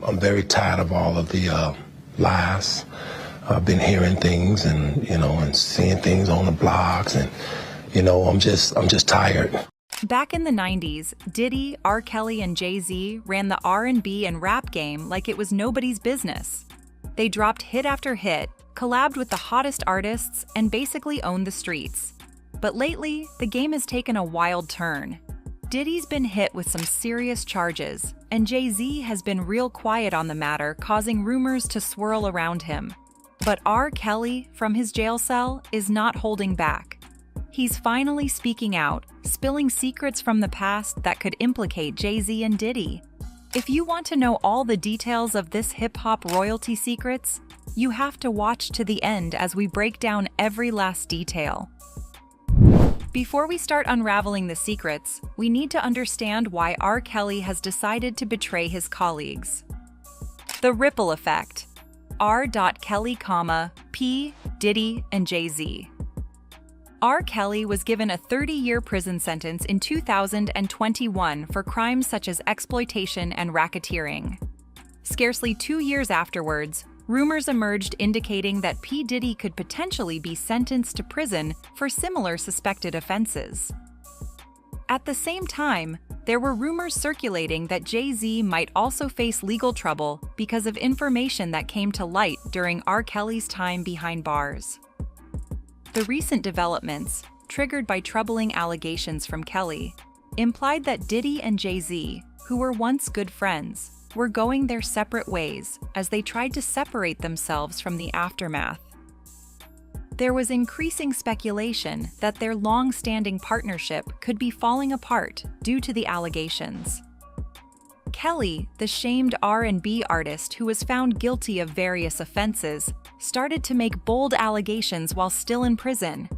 I'm very tired of all of the lies. I've been hearing things and seeing things on the blogs, and I'm just tired. Back in the 90s, Diddy, R. Kelly, and Jay-Z ran the R&B and rap game like it was nobody's business. They dropped hit after hit, collabed with the hottest artists, and basically owned the streets. But lately, the game has taken a wild turn. Diddy's been hit with some serious charges, and Jay-Z has been real quiet on the matter, causing rumors to swirl around him. But R. Kelly, from his jail cell, is not holding back. He's finally speaking out, spilling secrets from the past that could implicate Jay-Z and Diddy. If you want to know all the details of this hip-hop royalty secrets, you have to watch to the end as we break down every last detail. Before we start unraveling the secrets, we need to understand why R. Kelly has decided to betray his colleagues. The ripple effect. R. Kelly, P. Diddy, and Jay-Z. R. Kelly was given a 30-year prison sentence in 2021 for crimes such as exploitation and racketeering. Scarcely 2 years afterwards, rumors emerged indicating that P. Diddy could potentially be sentenced to prison for similar suspected offenses. At the same time, there were rumors circulating that Jay-Z might also face legal trouble because of information that came to light during R. Kelly's time behind bars. The recent developments, triggered by troubling allegations from Kelly, implied that Diddy and Jay-Z, who were once good friends, were going their separate ways as they tried to separate themselves from the aftermath. There was increasing speculation that their long-standing partnership could be falling apart due to the allegations. Kelly, the shamed R&B artist who was found guilty of various offenses, started to make bold allegations while still in prison.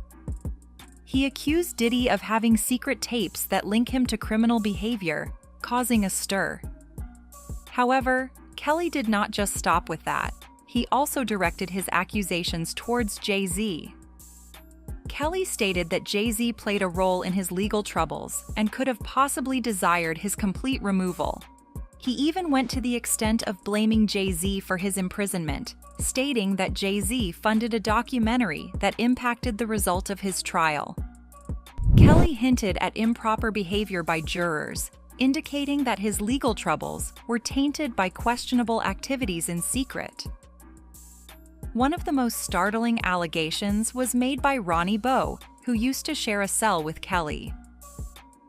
He accused Diddy of having secret tapes that link him to criminal behavior, causing a stir. However, Kelly did not just stop with that. He also directed his accusations towards Jay-Z. Kelly stated that Jay-Z played a role in his legal troubles and could have possibly desired his complete removal. He even went to the extent of blaming Jay-Z for his imprisonment, stating that Jay-Z funded a documentary that impacted the result of his trial. Kelly hinted at improper behavior by jurors, indicating that his legal troubles were tainted by questionable activities in secret. One of the most startling allegations was made by Ronnie Bo, who used to share a cell with Kelly.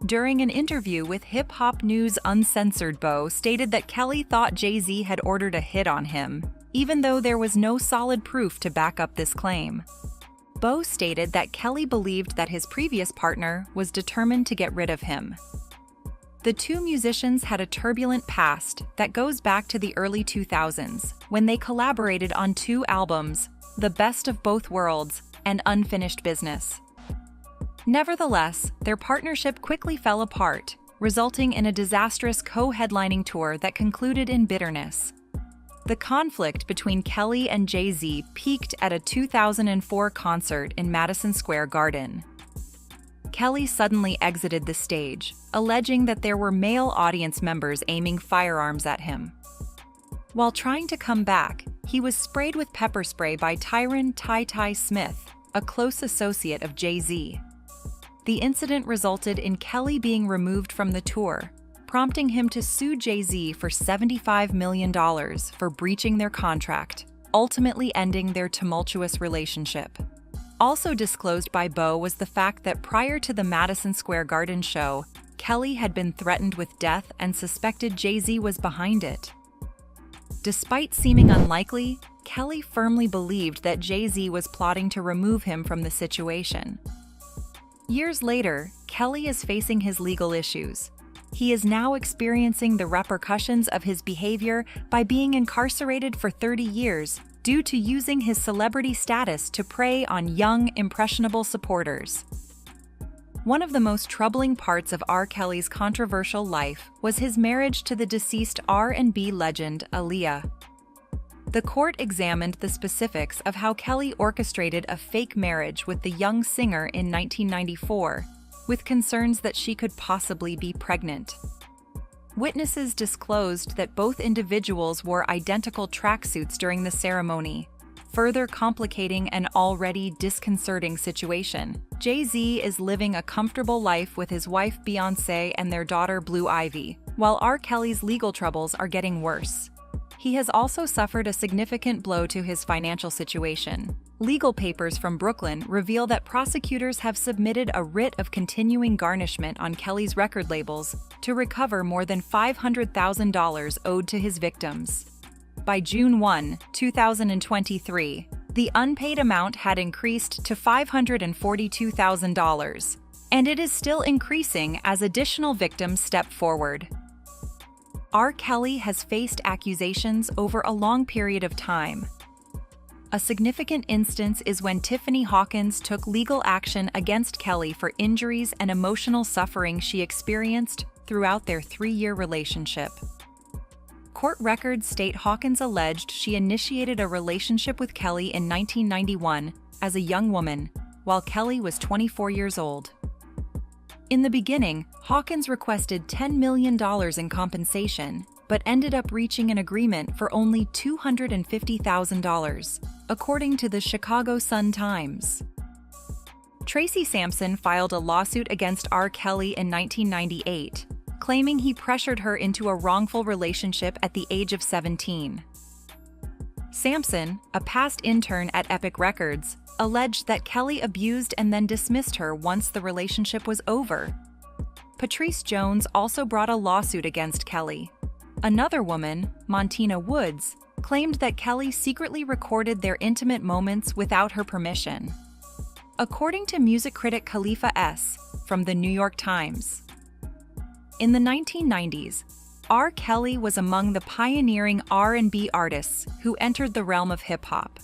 During an interview with Hip Hop News Uncensored, Bo stated that Kelly thought Jay-Z had ordered a hit on him, even though there was no solid proof to back up this claim. Bo stated that Kelly believed that his previous partner was determined to get rid of him. The two musicians had a turbulent past that goes back to the early 2000s, when they collaborated on 2 albums, The Best of Both Worlds and Unfinished Business. Nevertheless, their partnership quickly fell apart, resulting in a disastrous co-headlining tour that concluded in bitterness. The conflict between Kelly and Jay-Z peaked at a 2004 concert in Madison Square Garden. Kelly suddenly exited the stage, alleging that there were male audience members aiming firearms at him. While trying to come back, he was sprayed with pepper spray by Tyron Ty Smith, a close associate of Jay-Z. The incident resulted in Kelly being removed from the tour, prompting him to sue Jay-Z for $75 million for breaching their contract, ultimately ending their tumultuous relationship. Also disclosed by Bo was the fact that prior to the Madison Square Garden show, Kelly had been threatened with death and suspected Jay-Z was behind it. Despite seeming unlikely, Kelly firmly believed that Jay-Z was plotting to remove him from the situation. Years later, Kelly is facing his legal issues. He is now experiencing the repercussions of his behavior by being incarcerated for 30 years due to using his celebrity status to prey on young, impressionable supporters. One of the most troubling parts of R. Kelly's controversial life was his marriage to the deceased R&B legend Aaliyah. The court examined the specifics of how Kelly orchestrated a fake marriage with the young singer in 1994, with concerns that she could possibly be pregnant. Witnesses disclosed that both individuals wore identical tracksuits during the ceremony, further complicating an already disconcerting situation. Jay-Z is living a comfortable life with his wife Beyoncé and their daughter Blue Ivy, while R. Kelly's legal troubles are getting worse. He has also suffered a significant blow to his financial situation. Legal papers from Brooklyn reveal that prosecutors have submitted a writ of continuing garnishment on Kelly's record labels to recover more than $500,000 owed to his victims. By June 1, 2023, the unpaid amount had increased to $542,000, and it is still increasing as additional victims step forward. R. Kelly has faced accusations over a long period of time. A significant instance is when Tiffany Hawkins took legal action against Kelly for injuries and emotional suffering she experienced throughout their 3-year relationship. Court records state Hawkins alleged she initiated a relationship with Kelly in 1991 as a young woman, while Kelly was 24 years old. In the beginning, Hawkins requested $10 million in compensation, but ended up reaching an agreement for only $250,000, according to the Chicago Sun-Times. Tracy Sampson filed a lawsuit against R. Kelly in 1998, claiming he pressured her into a wrongful relationship at the age of 17. Sampson, a past intern at Epic Records, alleged that Kelly abused and then dismissed her once the relationship was over. Patrice Jones also brought a lawsuit against Kelly. Another woman, Montina Woods, claimed that Kelly secretly recorded their intimate moments without her permission. According to music critic Khalifa S. from the New York Times, in the 1990s, R. Kelly was among the pioneering R&B artists who entered the realm of hip-hop.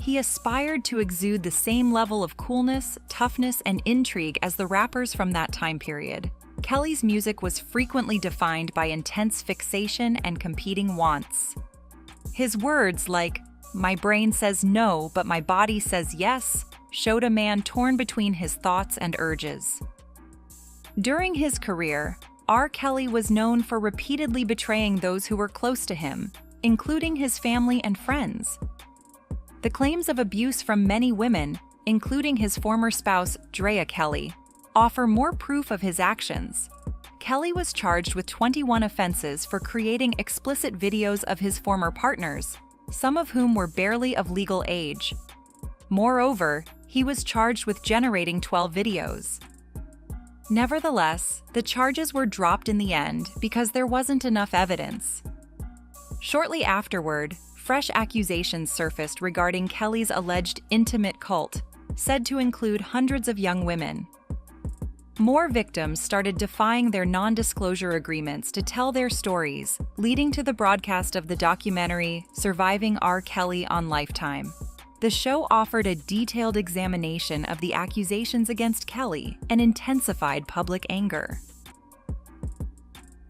He aspired to exude the same level of coolness, toughness, and intrigue as the rappers from that time period. Kelly's music was frequently defined by intense fixation and competing wants. His words like, "My brain says no, but my body says yes," showed a man torn between his thoughts and urges. During his career, R. Kelly was known for repeatedly betraying those who were close to him, including his family and friends. The claims of abuse from many women, including his former spouse, Drea Kelly, offer more proof of his actions. Kelly was charged with 21 offenses for creating explicit videos of his former partners, some of whom were barely of legal age. Moreover, he was charged with generating 12 videos. Nevertheless, the charges were dropped in the end because there wasn't enough evidence. Shortly afterward, fresh accusations surfaced regarding Kelly's alleged intimate cult, said to include hundreds of young women. More victims started defying their non-disclosure agreements to tell their stories, leading to the broadcast of the documentary Surviving R. Kelly on Lifetime. The show offered a detailed examination of the accusations against Kelly and intensified public anger.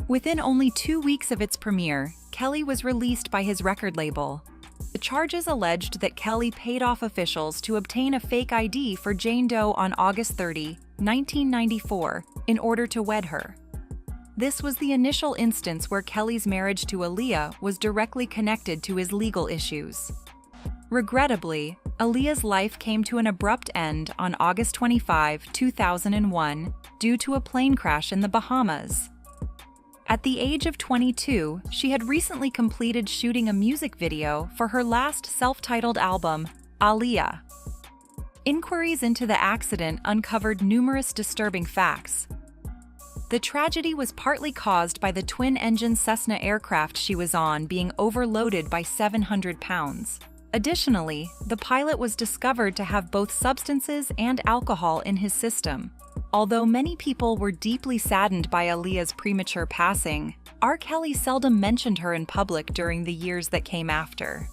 Within only 2 weeks of its premiere, Kelly was released by his record label. The charges alleged that Kelly paid off officials to obtain a fake ID for Jane Doe on August 30, 1994, in order to wed her. This was the initial instance where Kelly's marriage to Aaliyah was directly connected to his legal issues. Regrettably, Aaliyah's life came to an abrupt end on August 25, 2001, due to a plane crash in the Bahamas. At the age of 22, she had recently completed shooting a music video for her last self-titled album, Aaliyah. Inquiries into the accident uncovered numerous disturbing facts. The tragedy was partly caused by the twin-engine Cessna aircraft she was on being overloaded by 700 pounds. Additionally, the pilot was discovered to have both substances and alcohol in his system. Although many people were deeply saddened by Aaliyah's premature passing, R. Kelly seldom mentioned her in public during the years that came after.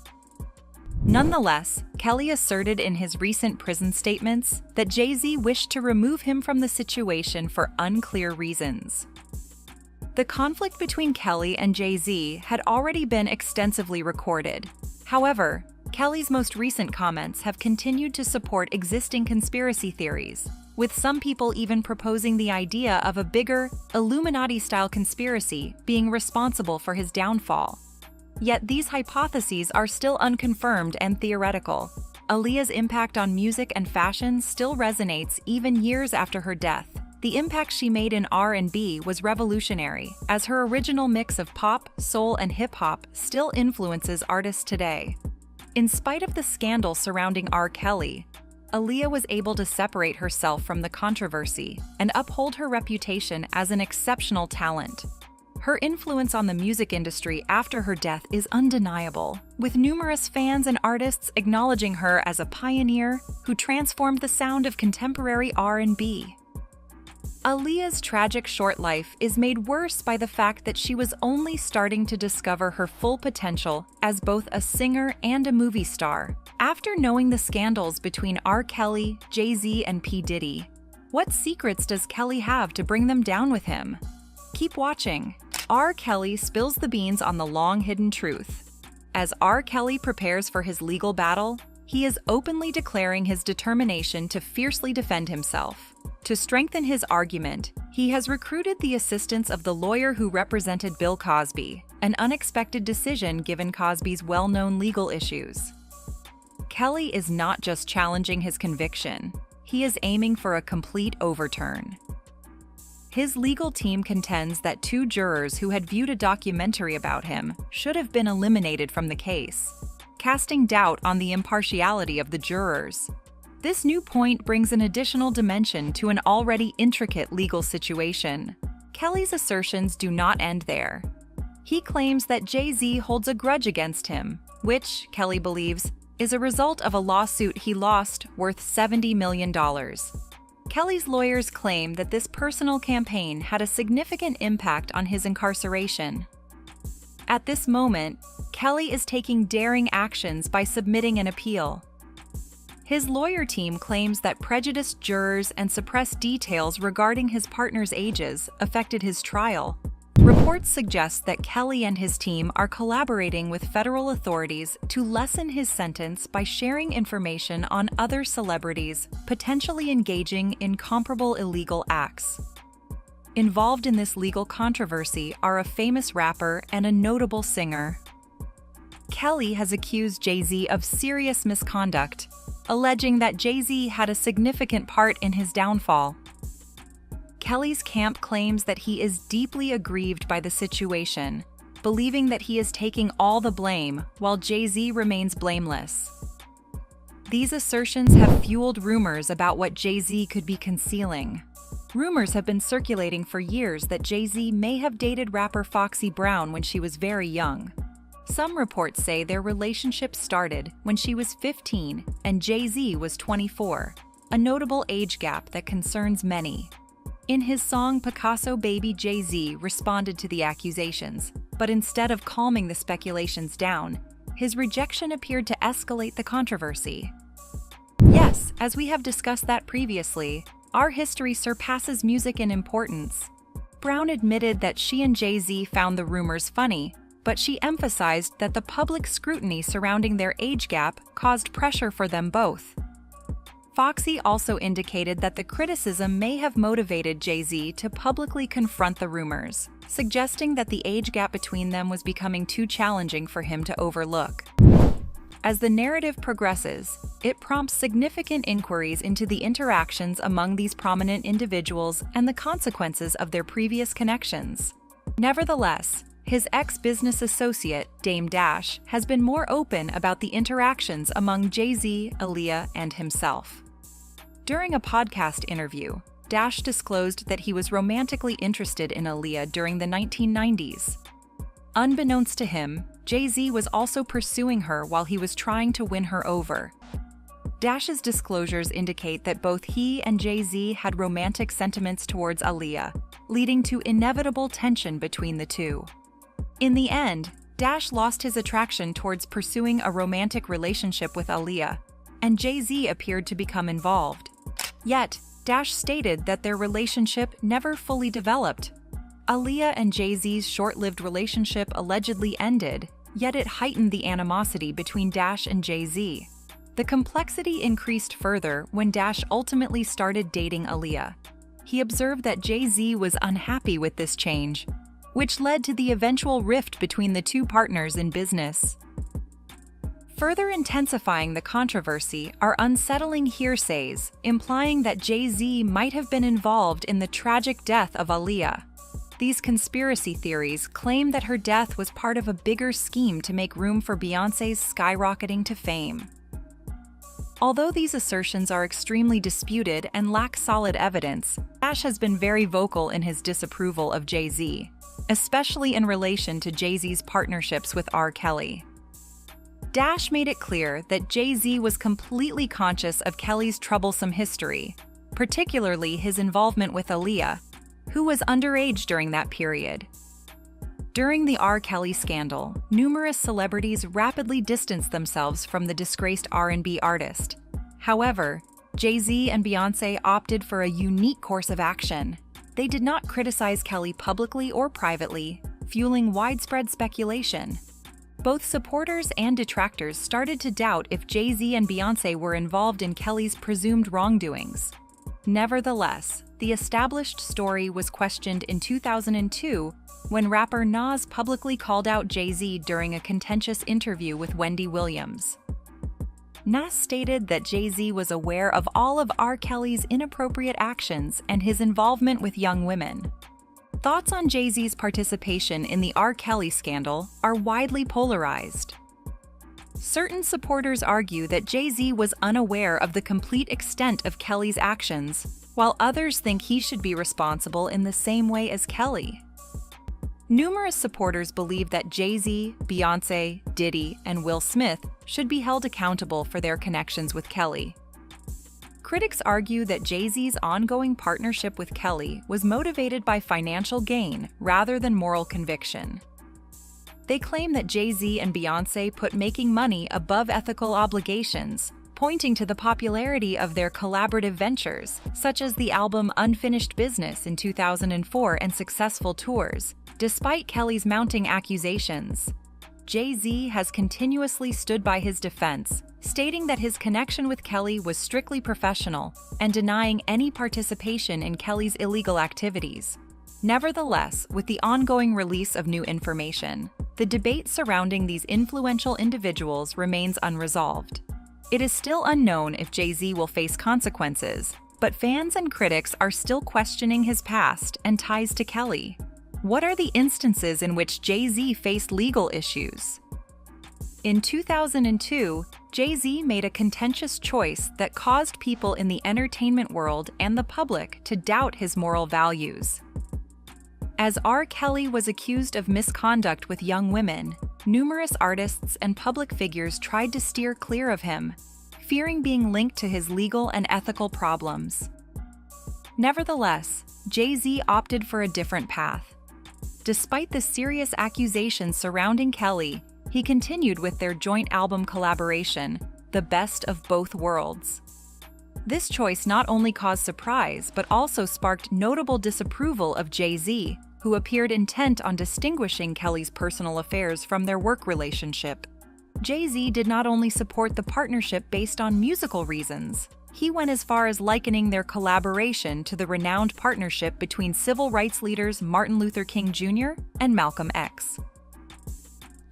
Nonetheless, Kelly asserted in his recent prison statements that Jay-Z wished to remove him from the situation for unclear reasons. The conflict between Kelly and Jay-Z had already been extensively recorded. However, Kelly's most recent comments have continued to support existing conspiracy theories, with some people even proposing the idea of a bigger, Illuminati-style conspiracy being responsible for his downfall. Yet these hypotheses are still unconfirmed and theoretical. Aaliyah's impact on music and fashion still resonates even years after her death. The impact she made in R&B was revolutionary, as her original mix of pop, soul, and hip-hop still influences artists today. In spite of the scandal surrounding R. Kelly, Aaliyah was able to separate herself from the controversy and uphold her reputation as an exceptional talent. Her influence on the music industry after her death is undeniable, with numerous fans and artists acknowledging her as a pioneer who transformed the sound of contemporary R&B. Aaliyah's tragic short life is made worse by the fact that she was only starting to discover her full potential as both a singer and a movie star. After knowing the scandals between R. Kelly, Jay-Z, and P Diddy, what secrets does Kelly have to bring them down with him? Keep watching. R. Kelly spills the beans on the long-hidden truth. As R. Kelly prepares for his legal battle, he is openly declaring his determination to fiercely defend himself. To strengthen his argument, he has recruited the assistance of the lawyer who represented Bill Cosby, an unexpected decision given Cosby's well-known legal issues. Kelly is not just challenging his conviction, he is aiming for a complete overturn. His legal team contends that 2 jurors who had viewed a documentary about him should have been eliminated from the case, casting doubt on the impartiality of the jurors. This new point brings an additional dimension to an already intricate legal situation. Kelly's assertions do not end there. He claims that Jay-Z holds a grudge against him, which, Kelly believes, is a result of a lawsuit he lost worth $70 million. Kelly's lawyers claim that this personal campaign had a significant impact on his incarceration. At this moment, Kelly is taking daring actions by submitting an appeal. His lawyer team claims that prejudiced jurors and suppressed details regarding his partner's ages affected his trial. Reports suggest that Kelly and his team are collaborating with federal authorities to lessen his sentence by sharing information on other celebrities potentially engaging in comparable illegal acts. Involved in this legal controversy are a famous rapper and a notable singer. Kelly has accused Jay-Z of serious misconduct, alleging that Jay-Z had a significant part in his downfall. Kelly's camp claims that he is deeply aggrieved by the situation, believing that he is taking all the blame while Jay-Z remains blameless. These assertions have fueled rumors about what Jay-Z could be concealing. Rumors have been circulating for years that Jay-Z may have dated rapper Foxy Brown when she was very young. Some reports say their relationship started when she was 15 and Jay-Z was 24, a notable age gap that concerns many. In his song Picasso Baby, Jay-Z responded to the accusations, but instead of calming the speculations down, his rejection appeared to escalate the controversy. Yes, as we have discussed that previously, our history surpasses music in importance. Brown admitted that she and Jay-Z found the rumors funny, but she emphasized that the public scrutiny surrounding their age gap caused pressure for them both. Foxy also indicated that the criticism may have motivated Jay-Z to publicly confront the rumors, suggesting that the age gap between them was becoming too challenging for him to overlook. As the narrative progresses, it prompts significant inquiries into the interactions among these prominent individuals and the consequences of their previous connections. Nevertheless, his ex-business associate, Dame Dash, has been more open about the interactions among Jay-Z, Aaliyah, and himself. During a podcast interview, Dash disclosed that he was romantically interested in Aaliyah during the 1990s. Unbeknownst to him, Jay-Z was also pursuing her while he was trying to win her over. Dash's disclosures indicate that both he and Jay-Z had romantic sentiments towards Aaliyah, leading to inevitable tension between the two. In the end, Dash lost his attraction towards pursuing a romantic relationship with Aaliyah, and Jay-Z appeared to become involved. Yet, Dash stated that their relationship never fully developed. Aaliyah and Jay-Z's short-lived relationship allegedly ended, yet it heightened the animosity between Dash and Jay-Z. The complexity increased further when Dash ultimately started dating Aaliyah. He observed that Jay-Z was unhappy with this change, which led to the eventual rift between the two partners in business. Further intensifying the controversy are unsettling hearsays implying that Jay-Z might have been involved in the tragic death of Aaliyah. These conspiracy theories claim that her death was part of a bigger scheme to make room for Beyoncé's skyrocketing to fame. Although these assertions are extremely disputed and lack solid evidence, Dash has been very vocal in his disapproval of Jay-Z, especially in relation to Jay-Z's partnerships with R. Kelly. Dash made it clear that Jay-Z was completely conscious of Kelly's troublesome history, particularly his involvement with Aaliyah, who was underage during that period. During the R. Kelly scandal, numerous celebrities rapidly distanced themselves from the disgraced R&B artist. However, Jay-Z and Beyoncé opted for a unique course of action. They did not criticize Kelly publicly or privately, fueling widespread speculation. Both supporters and detractors started to doubt if Jay-Z and Beyoncé were involved in Kelly's presumed wrongdoings. Nevertheless, the established story was questioned in 2002 when rapper Nas publicly called out Jay-Z during a contentious interview with Wendy Williams. Nas stated that Jay-Z was aware of all of R. Kelly's inappropriate actions and his involvement with young women. Thoughts on Jay-Z's participation in the R. Kelly scandal are widely polarized. Certain supporters argue that Jay-Z was unaware of the complete extent of Kelly's actions, while others think he should be responsible in the same way as Kelly. Numerous supporters believe that Jay-Z, Beyoncé, Diddy, and Will Smith should be held accountable for their connections with Kelly. Critics argue that Jay-Z's ongoing partnership with Kelly was motivated by financial gain rather than moral conviction. They claim that Jay-Z and Beyoncé put making money above ethical obligations, pointing to the popularity of their collaborative ventures, such as the album Unfinished Business in 2004 and successful tours, despite Kelly's mounting accusations. Jay-Z has continuously stood by his defense, stating that his connection with Kelly was strictly professional and denying any participation in Kelly's illegal activities. Nevertheless, with the ongoing release of new information, the debate surrounding these influential individuals remains unresolved. It is still unknown if Jay-Z will face consequences, but fans and critics are still questioning his past and ties to Kelly. What are the instances in which Jay-Z faced legal issues? In 2002, Jay-Z made a contentious choice that caused people in the entertainment world and the public to doubt his moral values. As R. Kelly was accused of misconduct with young women, numerous artists and public figures tried to steer clear of him, fearing being linked to his legal and ethical problems. Nevertheless, Jay-Z opted for a different path. Despite the serious accusations surrounding Kelly, he continued with their joint album collaboration, The Best of Both Worlds. This choice not only caused surprise, but also sparked notable disapproval of Jay-Z, who appeared intent on distinguishing Kelly's personal affairs from their work relationship. Jay-Z did not only support the partnership based on musical reasons, he went as far as likening their collaboration to the renowned partnership between civil rights leaders Martin Luther King Jr. and Malcolm X.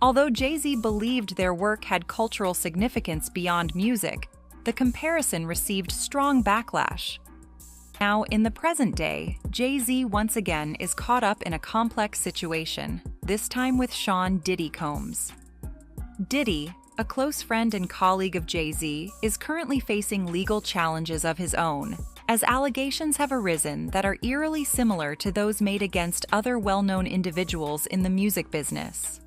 Although Jay-Z believed their work had cultural significance beyond music, the comparison received strong backlash. Now, in the present day, Jay-Z once again is caught up in a complex situation, this time with Sean Diddy Combs. Diddy, a close friend and colleague of Jay-Z, is currently facing legal challenges of his own, as allegations have arisen that are eerily similar to those made against other well-known individuals in the music business.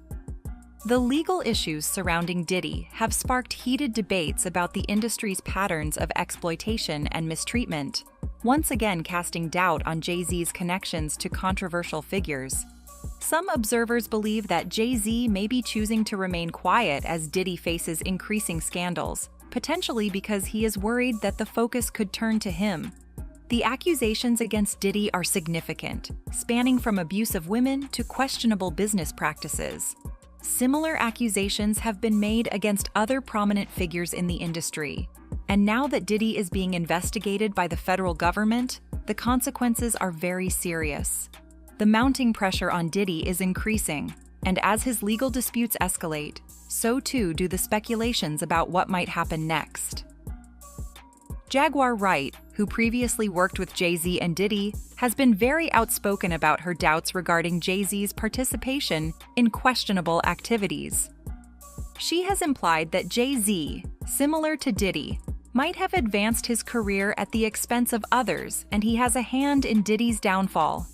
The legal issues surrounding Diddy have sparked heated debates about the industry's patterns of exploitation and mistreatment, once again casting doubt on Jay-Z's connections to controversial figures. Some observers believe that Jay-Z may be choosing to remain quiet as Diddy faces increasing scandals, potentially because he is worried that the focus could turn to him. The accusations against Diddy are significant, spanning from abuse of women to questionable business practices. similar accusations have been made against other prominent figures in the industry. And now that Diddy is being investigated by the federal government, the consequences are very serious. The mounting pressure on Diddy is increasing, and as his legal disputes escalate, so too do the speculations about what might happen next. Jaguar Wright, who previously worked with Jay-Z and Diddy, has been very outspoken about her doubts regarding Jay-Z's participation in questionable activities. She has implied that Jay-Z, similar to Diddy, might have advanced his career at the expense of others, and he has a hand in Diddy's downfall.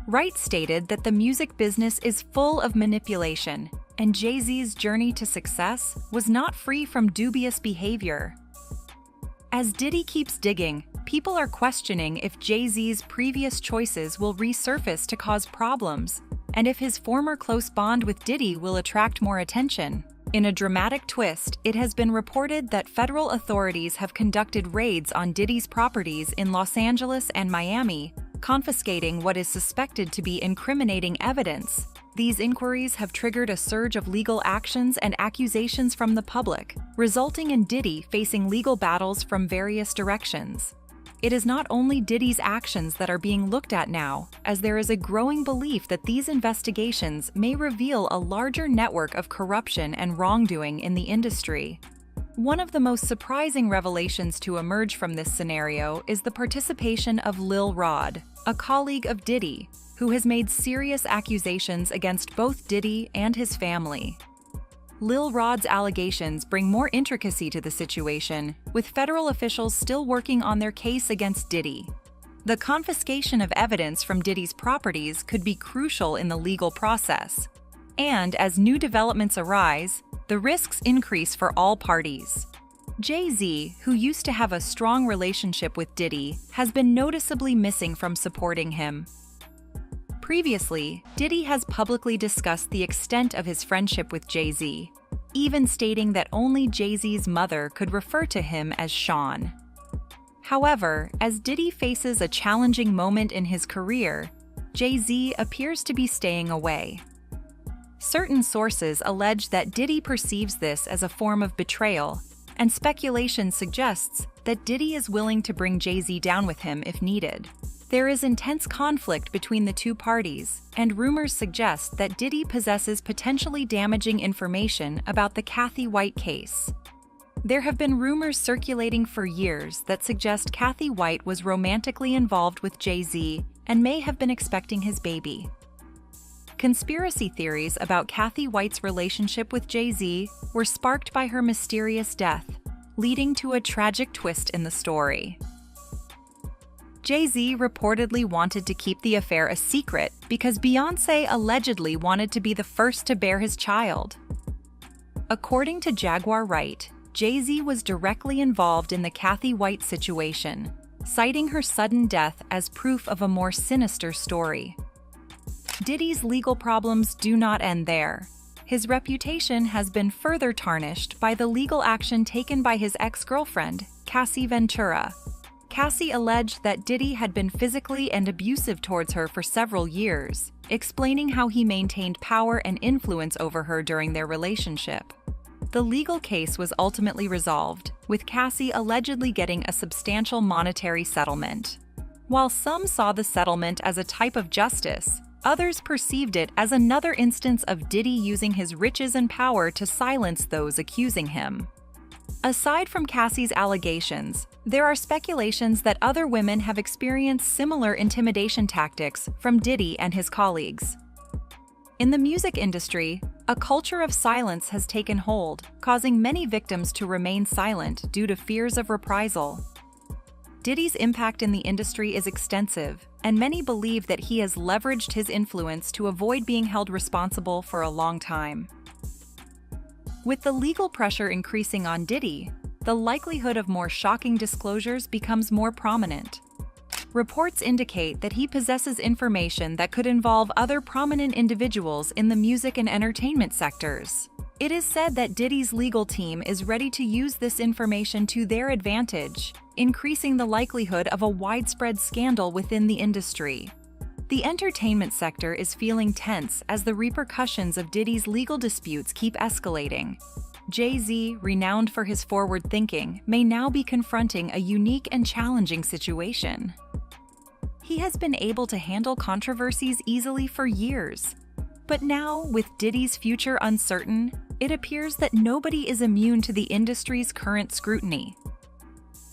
Wright stated that the music business is full of manipulation, and Jay-Z's journey to success was not free from dubious behavior. As Diddy keeps digging, people are questioning if Jay-Z's previous choices will resurface to cause problems, and if his former close bond with Diddy will attract more attention. In a dramatic twist, it has been reported that federal authorities have conducted raids on Diddy's properties in Los Angeles and Miami, confiscating what is suspected to be incriminating evidence. These inquiries have triggered a surge of legal actions and accusations from the public, resulting in Diddy facing legal battles from various directions. It is not only Diddy's actions that are being looked at now, as there is a growing belief that these investigations may reveal a larger network of corruption and wrongdoing in the industry. One of the most surprising revelations to emerge from this scenario is the participation of Lil Rod, a colleague of Diddy, who has made serious accusations against both Diddy and his family. Lil Rod's allegations bring more intricacy to the situation, with federal officials still working on their case against Diddy. The confiscation of evidence from Diddy's properties could be crucial in the legal process. And as new developments arise, the risks increase for all parties. Jay-Z, who used to have a strong relationship with Diddy, has been noticeably missing from supporting him. Previously, Diddy has publicly discussed the extent of his friendship with Jay-Z, even stating that only Jay-Z's mother could refer to him as Sean. However, as Diddy faces a challenging moment in his career, Jay-Z appears to be staying away. Certain sources allege that Diddy perceives this as a form of betrayal, and speculation suggests that Diddy is willing to bring Jay-Z down with him if needed. There is intense conflict between the two parties, and rumors suggest that Diddy possesses potentially damaging information about the Kathy White case. There have been rumors circulating for years that suggest Kathy White was romantically involved with Jay-Z and may have been expecting his baby. Conspiracy theories about Kathy White's relationship with Jay-Z were sparked by her mysterious death, leading to a tragic twist in the story. Jay-Z reportedly wanted to keep the affair a secret because Beyoncé allegedly wanted to be the first to bear his child. According to Jaguar Wright, Jay-Z was directly involved in the Kathy White situation, citing her sudden death as proof of a more sinister story. Diddy's legal problems do not end there. His reputation has been further tarnished by the legal action taken by his ex-girlfriend, Cassie Ventura. Cassie alleged that Diddy had been physically and abusive towards her for several years, explaining how he maintained power and influence over her during their relationship. The legal case was ultimately resolved, with Cassie allegedly getting a substantial monetary settlement. While some saw the settlement as a type of justice, others perceived it as another instance of Diddy using his riches and power to silence those accusing him. Aside from Cassie's allegations, there are speculations that other women have experienced similar intimidation tactics from Diddy and his colleagues. In the music industry, a culture of silence has taken hold, causing many victims to remain silent due to fears of reprisal. Diddy's impact in the industry is extensive, and many believe that he has leveraged his influence to avoid being held responsible for a long time. With the legal pressure increasing on Diddy, the likelihood of more shocking disclosures becomes more prominent. Reports indicate that he possesses information that could involve other prominent individuals in the music and entertainment sectors. It is said that Diddy's legal team is ready to use this information to their advantage, increasing the likelihood of a widespread scandal within the industry. The entertainment sector is feeling tense as the repercussions of Diddy's legal disputes keep escalating. Jay-Z, renowned for his forward thinking, may now be confronting a unique and challenging situation. He has been able to handle controversies easily for years. But now, with Diddy's future uncertain, it appears that nobody is immune to the industry's current scrutiny.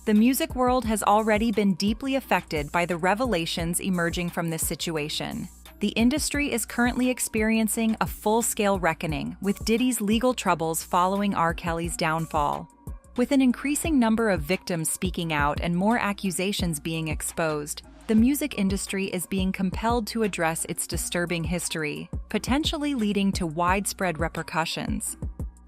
The music world has already been deeply affected by the revelations emerging from this situation. The industry is currently experiencing a full-scale reckoning with Diddy's legal troubles following R. Kelly's downfall. With an increasing number of victims speaking out and more accusations being exposed, the music industry is being compelled to address its disturbing history, potentially leading to widespread repercussions.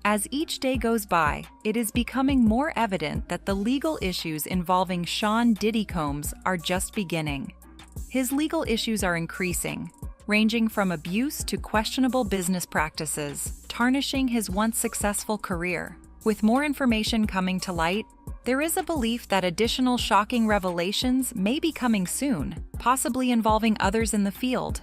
As each day goes by, it is becoming more evident that the legal issues involving Sean Diddy Combs are just beginning. His legal issues are increasing, ranging from abuse to questionable business practices, tarnishing his once successful career. With more information coming to light, there is a belief that additional shocking revelations may be coming soon, possibly involving others in the field.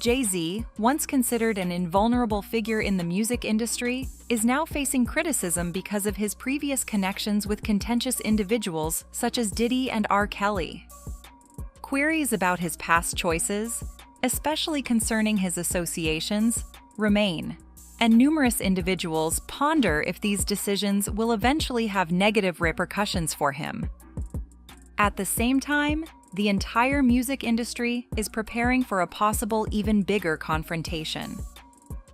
Jay-Z, once considered an invulnerable figure in the music industry, is now facing criticism because of his previous connections with contentious individuals such as Diddy and R. Kelly. Queries about his past choices, especially concerning his associations, remain, and numerous individuals ponder if these decisions will eventually have negative repercussions for him. At the same time, the entire music industry is preparing for a possible even bigger confrontation.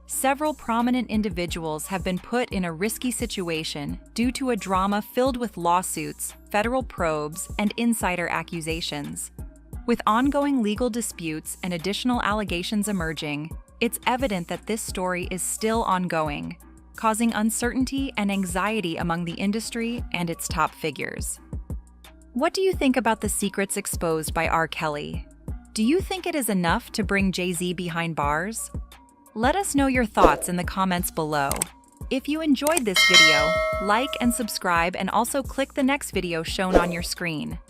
Several prominent individuals have been put in a risky situation due to a drama filled with lawsuits, federal probes, and insider accusations. With ongoing legal disputes and additional allegations emerging, it's evident that this story is still ongoing, causing uncertainty and anxiety among the industry and its top figures. What do you think about the secrets exposed by R. Kelly? Do you think it is enough to bring Jay-Z behind bars? Let us know your thoughts in the comments below. If you enjoyed this video, like and subscribe, and also click the next video shown on your screen.